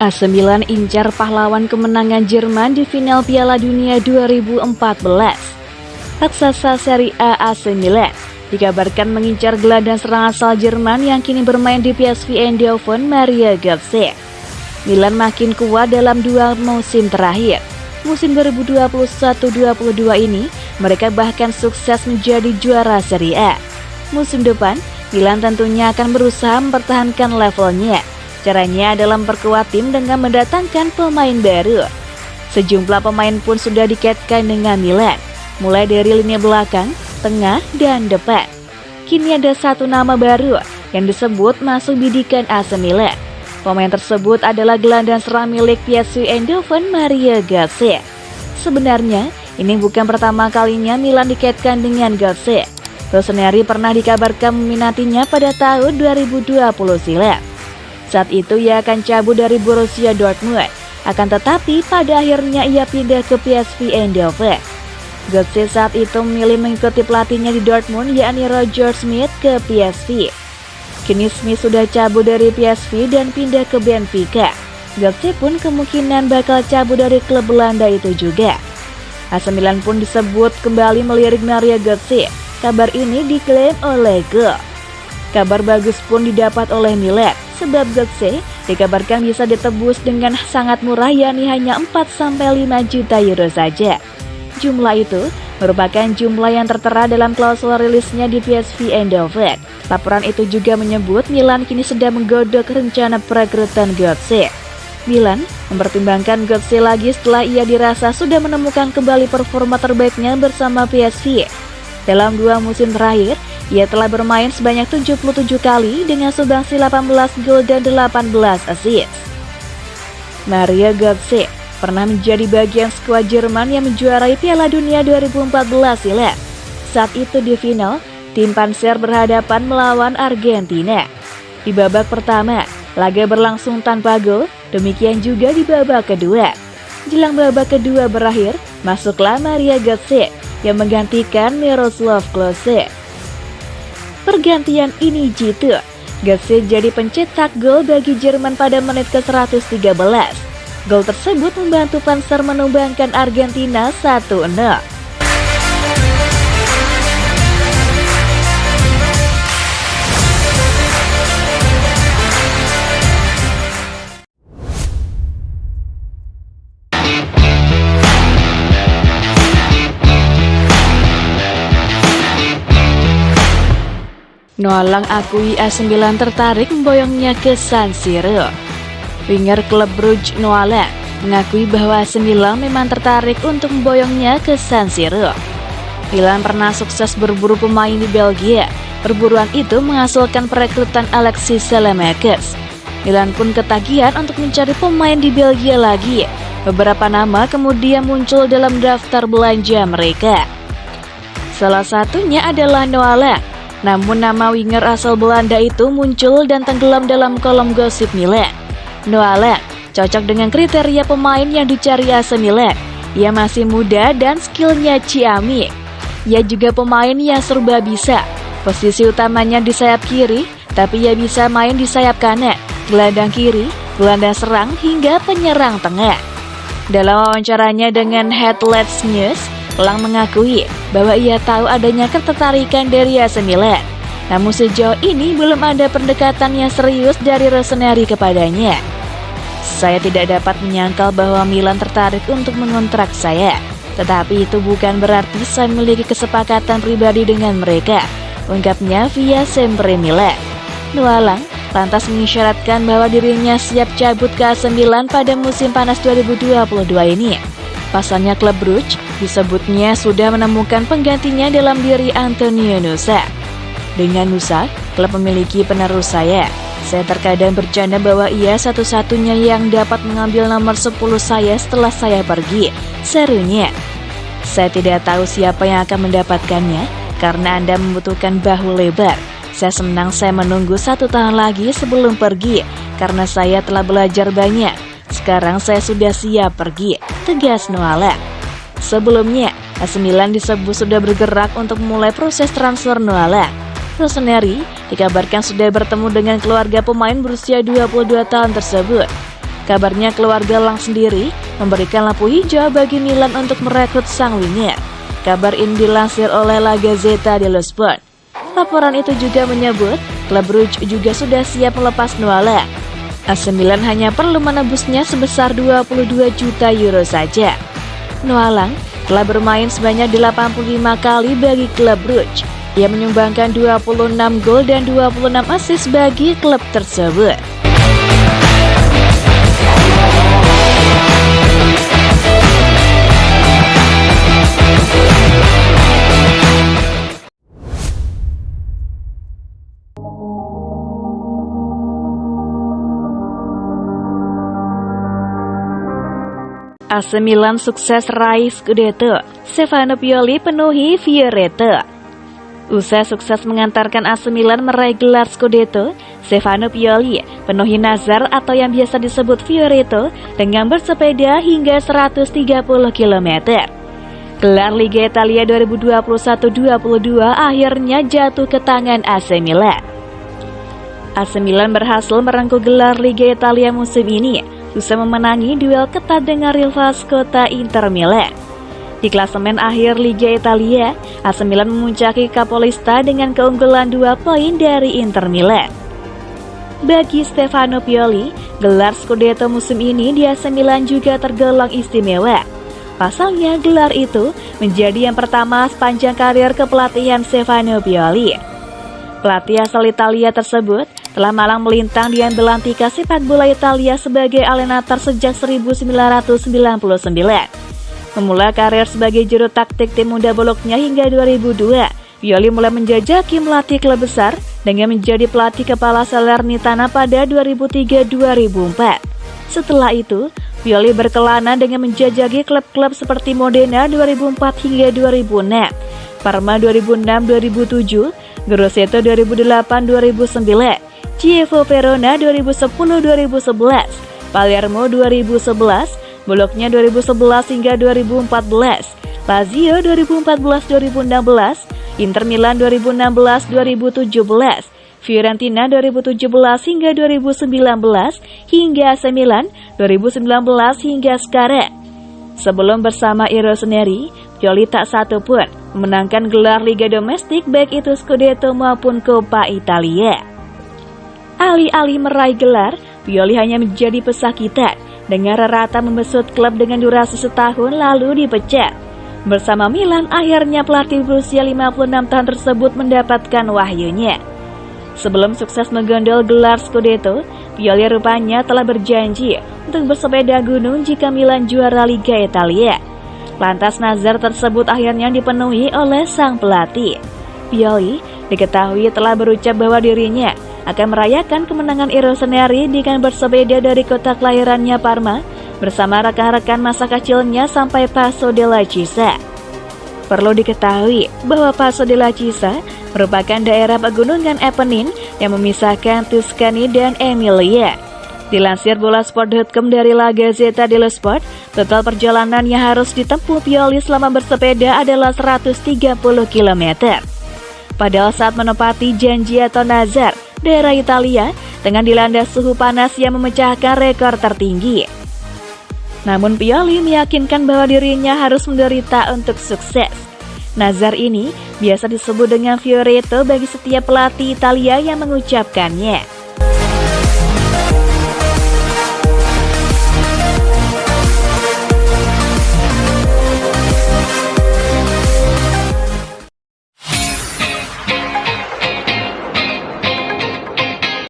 AC Milan incar pahlawan kemenangan Jerman di final Piala Dunia 2014. Raksasa Serie A AC Milan dikabarkan mengincar gelandang serang asal Jerman yang kini bermain di PSV Eindhoven, Mario Götze. Milan makin kuat dalam 2 musim terakhir. Musim 2021-22 ini, mereka bahkan sukses menjadi juara Serie A. Musim depan, Milan tentunya akan berusaha mempertahankan levelnya. Caranya adalah memperkuat tim dengan mendatangkan pemain baru. Sejumlah pemain pun sudah dikaitkan dengan Milan, mulai dari lini belakang, tengah, dan depan. Kini ada satu nama baru yang disebut masuk bidikan AC Milan. Pemain tersebut adalah gelandang serang milik PSV Eindhoven, Mario Götze. Sebenarnya, ini bukan pertama kalinya Milan dikaitkan dengan Götze. Rossoneri pernah dikabarkan meminatinya pada tahun 2020 silam. Saat itu ia akan cabut dari Borussia Dortmund, akan tetapi pada akhirnya ia pindah ke PSV Eindhoven. Götze saat itu memilih mengikuti pelatihnya di Dortmund, yakni Roger Schmidt, ke PSV. Kini Schmidt sudah cabut dari PSV dan pindah ke Benfica. Götze pun kemungkinan bakal cabut dari klub Belanda itu juga. AC Milan pun disebut kembali melirik Mario Götze. Kabar ini diklaim oleh Goal. Kabar bagus pun didapat oleh Milan, sebab Götze dikabarkan bisa ditebus dengan sangat murah, yakni hanya 4-5 juta euro saja. Jumlah itu merupakan jumlah yang tertera dalam klausul rilisnya di PSV Eindhoven. Laporan itu juga menyebut Milan kini sedang menggodok rencana perekrutan Götze. Milan mempertimbangkan Götze lagi setelah ia dirasa sudah menemukan kembali performa terbaiknya bersama PSV. Dalam 2 musim terakhir, ia telah bermain sebanyak 77 kali dengan sumbangsi 18 gol dan 18 assist. Mario Götze pernah menjadi bagian skuad Jerman yang menjuarai Piala Dunia 2014 silam. Saat itu di final, tim Panzer berhadapan melawan Argentina. Di babak pertama, laga berlangsung tanpa gol, demikian juga di babak kedua. Jelang babak kedua berakhir, masuklah Mario Götze yang menggantikan Miroslav Klose. Pergantian ini jitu, Götze jadi pencetak gol bagi Jerman pada menit ke-113. Gol tersebut membantu Panzer menumbangkan Argentina 1-0. Noalang akui AC Milan tertarik memboyongnya ke San Siro. Winger klub Brugge Noalang mengakui bahwa AC Milan memang tertarik untuk memboyongnya ke San Siro. Milan pernah sukses berburu pemain di Belgia. Perburuan itu menghasilkan perekrutan Alexis Saelemaekers. Milan pun ketagihan untuk mencari pemain di Belgia lagi. Beberapa nama kemudian muncul dalam daftar belanja mereka. Salah satunya adalah Noalang. Namun nama winger asal Belanda itu muncul dan tenggelam dalam kolom gosip Milan. Noalang cocok dengan kriteria pemain yang dicari AC Milan. Ia masih muda dan skillnya ciamik. Ia juga pemain yang serba bisa. Posisi utamanya di sayap kiri, tapi ia bisa main di sayap kanan, gelandang kiri, gelandang serang, hingga penyerang tengah. Dalam wawancaranya dengan Headlets News, Lang mengakui bahwa ia tahu adanya ketertarikan dari AC Milan. Namun sejauh ini belum ada pendekatan yang serius dari Rossoneri kepadanya. Saya tidak dapat menyangkal bahwa Milan tertarik untuk mengontrak saya. Tetapi itu bukan berarti saya memiliki kesepakatan pribadi dengan mereka, ungkapnya via Sempre Milan. Noalang lantas mengisyaratkan bahwa dirinya siap cabut ke AC Milan pada musim panas 2022 ini. Pasalnya klub Brugge disebutnya sudah menemukan penggantinya dalam diri Antonio Nusa. Dengan Nusa, klub memiliki penerus saya. Saya terkadang bercanda bahwa ia satu-satunya yang dapat mengambil nomor 10 saya setelah saya pergi, serunya. Saya tidak tahu siapa yang akan mendapatkannya, karena Anda membutuhkan bahu lebar. Saya senang saya menunggu 1 tahun lagi sebelum pergi, karena saya telah belajar banyak. Sekarang saya sudah siap pergi, tegas Noalang. Sebelumnya, AC Milan disebut sudah bergerak untuk memulai proses transfer Noalang. Rossoneri dikabarkan sudah bertemu dengan keluarga pemain berusia 22 tahun tersebut. Kabarnya keluarga Lang sendiri memberikan lampu hijau bagi Milan untuk merekrut sang winger. Kabar ini dilansir oleh La Gazzetta dello Sport. Laporan itu juga menyebut klub Bruges juga sudah siap melepas Noah Lang. AC Milan hanya perlu menebusnya sebesar 22 juta euro saja. Noah Lang telah bermain sebanyak 85 kali bagi klub Bruges. Ia menyumbangkan 26 gol dan 26 assist bagi klub tersebut. AC Milan sukses raih Scudetto, Stefano Pioli penuhi Fioretto. Usai sukses mengantarkan AC Milan meraih gelar Scudetto, Stefano Pioli penuhi nazar atau yang biasa disebut Fioretto dengan bersepeda hingga 130 km. Gelar Liga Italia 2021-22 akhirnya jatuh ke tangan AC Milan. AC Milan berhasil merengkuh gelar Liga Italia musim ini usai memenangi duel ketat dengan rival kota Inter Milan. Di klasemen akhir Liga Italia, AC Milan memuncaki Capolista dengan keunggulan 2 poin dari Inter Milan. Bagi Stefano Pioli, gelar Scudetto musim ini di AC Milan juga tergolong istimewa. Pasalnya, gelar itu menjadi yang pertama sepanjang karir kepelatihan Stefano Pioli. Pelatih asal Italia tersebut telah malang melintang di belantika sepak bola Italia sebagai alienator sejak 1999. Memulai karir sebagai juru taktik tim muda Bologna hingga 2002, Pioli mulai menjajaki melatih klub besar dengan menjadi pelatih kepala Salernitana pada 2003-2004. Setelah itu, Pioli berkelana dengan menjajaki klub-klub seperti Modena 2004 hingga 2006, Parma 2006-2007, Grosseto 2008-2009, Chievo Verona 2010-2011, Palermo 2011, Bologna 2011 hingga 2014, Lazio 2014-2016, Inter Milan 2016-2017, Fiorentina 2017 hingga 2019, hingga AC Milan 2019 hingga sekarang. Sebelum bersama I Rossoneri, Pioli tak satu pun memenangkan gelar Liga domestik baik itu Scudetto maupun Coppa Italia. Alih-alih meraih gelar, Pioli hanya menjadi pesakitan dengan rata membesut klub dengan durasi setahun lalu dipecat. Bersama Milan, akhirnya pelatih berusia 56 tahun tersebut mendapatkan wahyunya. Sebelum sukses menggondol gelar Scudetto, Pioli rupanya telah berjanji untuk bersepeda gunung jika Milan juara Liga Italia. Lantas nazar tersebut akhirnya dipenuhi oleh sang pelatih. Pioli diketahui telah berucap bahwa dirinya akan merayakan kemenangan I Rossoneri dengan bersepeda dari kota kelahirannya Parma bersama rekan-rekan masa kecilnya sampai Passo della Cisa. Perlu diketahui bahwa Passo della Cisa merupakan daerah pegunungan Appenine yang memisahkan Tuscany dan Emilia. Dilansir Bolasport.com dari La Gazzetta dello Sport, total perjalanan yang harus ditempuh Pioli selama bersepeda adalah 130 km. Padahal saat menepati janji atau nazar, daerah Italia dengan dilanda suhu panas yang memecahkan rekor tertinggi. Namun Pioli meyakinkan bahwa dirinya harus menderita untuk sukses. Nazar ini biasa disebut dengan Fioretto bagi setiap pelatih Italia yang mengucapkannya.